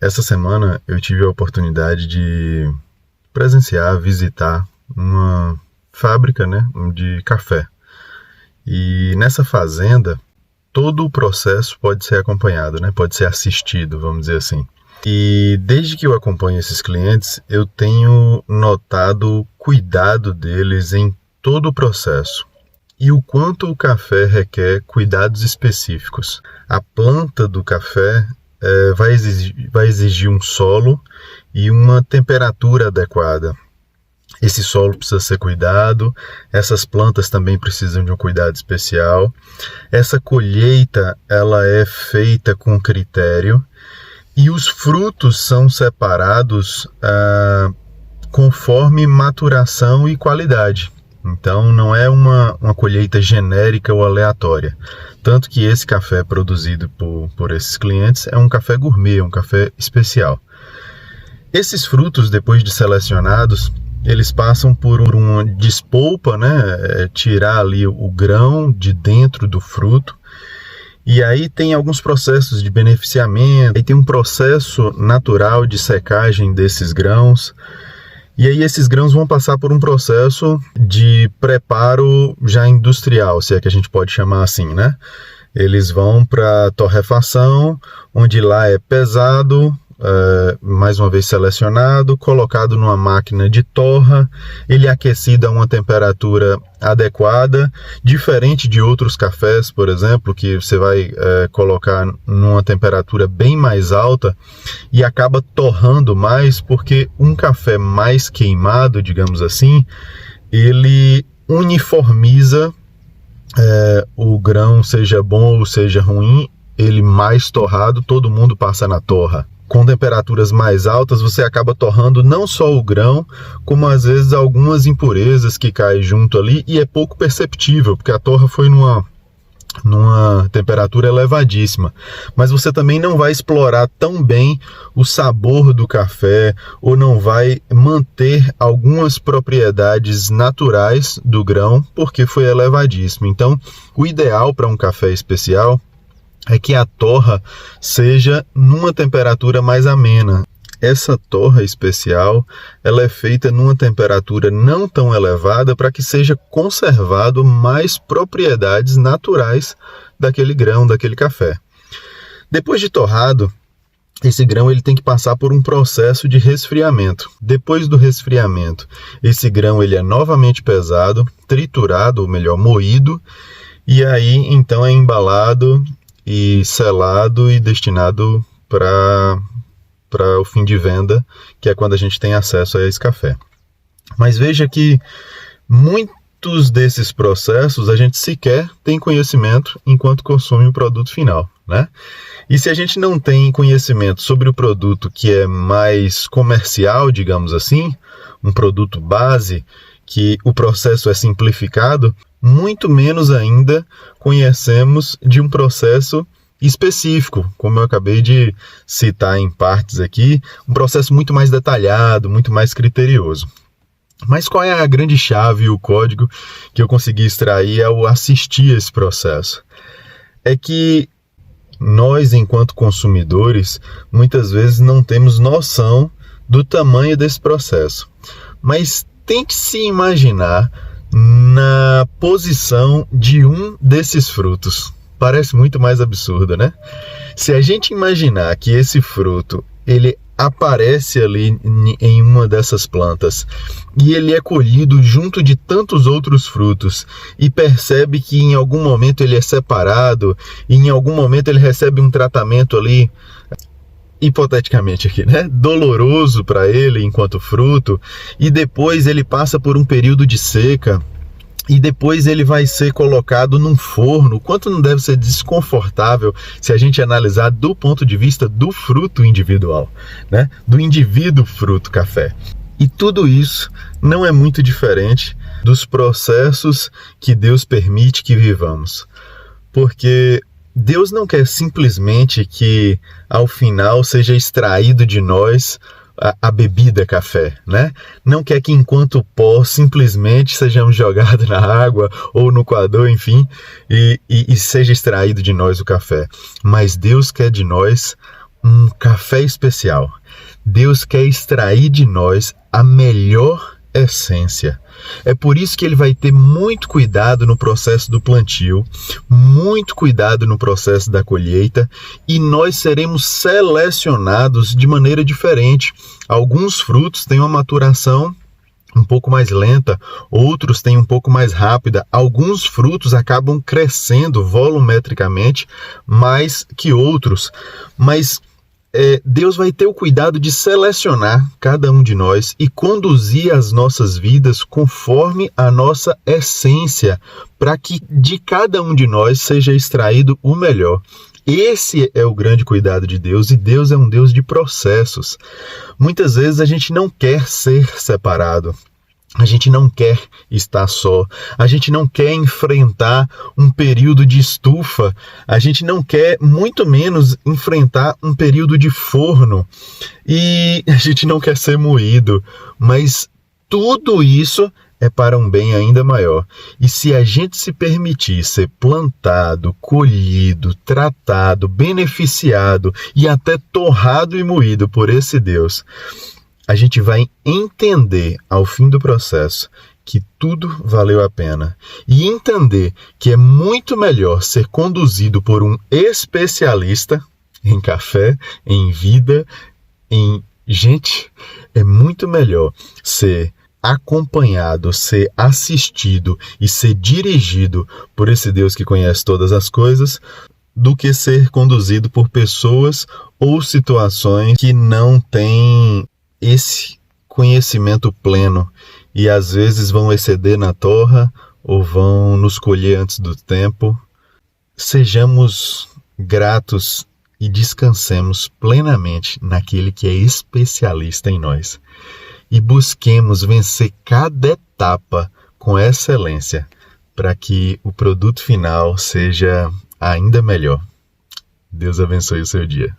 Essa semana eu tive a oportunidade de presenciar, visitar uma fábrica, né, de café. E nessa fazenda, todo o processo pode ser acompanhado, né, pode ser assistido, vamos dizer assim. E desde que eu acompanho esses clientes, eu tenho notado o cuidado deles em todo o processo. E o quanto o café requer cuidados específicos. A planta do café vai exigir um solo e uma temperatura adequada. Esse solo precisa ser cuidado, essas plantas também precisam de um cuidado especial. Essa colheita ela é feita com critério e os frutos são separados conforme maturação e qualidade. Então não é uma colheita genérica ou aleatória. Tanto que esse café produzido por esses clientes é um café gourmet, um café especial. Esses frutos, depois de selecionados, eles passam por uma despolpa, né? Tirar ali o grão de dentro do fruto. E aí tem alguns processos de beneficiamento, aí tem um processo natural de secagem desses grãos. E aí esses grãos vão passar por um processo de preparo já industrial, se é que a gente pode chamar assim, né? Eles vão para torrefação, onde lá é pesado, mais uma vez selecionado, colocado numa máquina de torra, ele é aquecido a uma temperatura adequada, diferente de outros cafés, por exemplo, que você vai colocar numa temperatura bem mais alta e acaba torrando mais, porque um café mais queimado, digamos assim, ele uniformiza o grão, seja bom ou seja ruim, ele mais torrado, todo mundo passa na torra. Com temperaturas mais altas, você acaba torrando não só o grão, como às vezes algumas impurezas que caem junto ali, e é pouco perceptível, porque a torra foi numa temperatura elevadíssima. Mas você também não vai explorar tão bem o sabor do café, ou não vai manter algumas propriedades naturais do grão, porque foi elevadíssimo. Então, o ideal para um café especial é que a torra seja numa temperatura mais amena. Essa torra especial, ela é feita numa temperatura não tão elevada para que seja conservado mais propriedades naturais daquele grão, daquele café. Depois de torrado, esse grão ele tem que passar por um processo de resfriamento. Depois do resfriamento, esse grão ele é novamente pesado, triturado, ou melhor, moído, e aí então é embalado e selado e destinado para o fim de venda, que é quando a gente tem acesso a esse café. Mas veja que muitos desses processos a gente sequer tem conhecimento enquanto consome o produto final, né? E se a gente não tem conhecimento sobre o produto que é mais comercial, digamos assim, um produto base, que o processo é simplificado, muito menos ainda conhecemos de um processo específico, como eu acabei de citar em partes aqui, um processo muito mais detalhado, muito mais criterioso. Mas qual é a grande chave, o código que eu consegui extrair ao assistir esse processo? É que nós, enquanto consumidores, muitas vezes não temos noção do tamanho desse processo. Mas tente se imaginar na posição de um desses frutos. Parece muito mais absurdo, né? Se a gente imaginar que esse fruto, ele aparece ali em uma dessas plantas e ele é colhido junto de tantos outros frutos e percebe que em algum momento ele é separado e em algum momento ele recebe um tratamento ali, hipoteticamente aqui, né? Doloroso para ele enquanto fruto, e depois ele passa por um período de seca, e depois ele vai ser colocado num forno. Quanto não deve ser desconfortável se a gente analisar do ponto de vista do fruto individual, né? Do indivíduo fruto café. E tudo isso não é muito diferente dos processos que Deus permite que vivamos. Porque Deus não quer simplesmente que ao final seja extraído de nós a bebida café, né? Não quer que enquanto pó simplesmente sejamos jogados na água ou no coador, enfim, e seja extraído de nós o café. Mas Deus quer de nós um café especial. Deus quer extrair de nós a melhor essência. É por isso que ele vai ter muito cuidado no processo do plantio, muito cuidado no processo da colheita, e nós seremos selecionados de maneira diferente. Alguns frutos têm uma maturação um pouco mais lenta, outros têm um pouco mais rápida. Alguns frutos acabam crescendo volumetricamente mais que outros, mas Deus vai ter o cuidado de selecionar cada um de nós e conduzir as nossas vidas conforme a nossa essência, para que de cada um de nós seja extraído o melhor. Esse é o grande cuidado de Deus, e Deus é um Deus de processos. Muitas vezes a gente não quer ser separado. A gente não quer estar só, a gente não quer enfrentar um período de estufa, a gente não quer, muito menos, enfrentar um período de forno, e a gente não quer ser moído, mas tudo isso é para um bem ainda maior. E se a gente se permitir ser plantado, colhido, tratado, beneficiado e até torrado e moído por esse Deus, a gente vai entender ao fim do processo que tudo valeu a pena, e entender que é muito melhor ser conduzido por um especialista em café, em vida, é muito melhor ser acompanhado, ser assistido e ser dirigido por esse Deus que conhece todas as coisas, do que ser conduzido por pessoas ou situações que não têm esse conhecimento pleno, e às vezes vão exceder na torra ou vão nos colher antes do tempo. Sejamos gratos e descansemos plenamente naquele que é especialista em nós, e busquemos vencer cada etapa com excelência, para que o produto final seja ainda melhor. Deus abençoe o seu dia.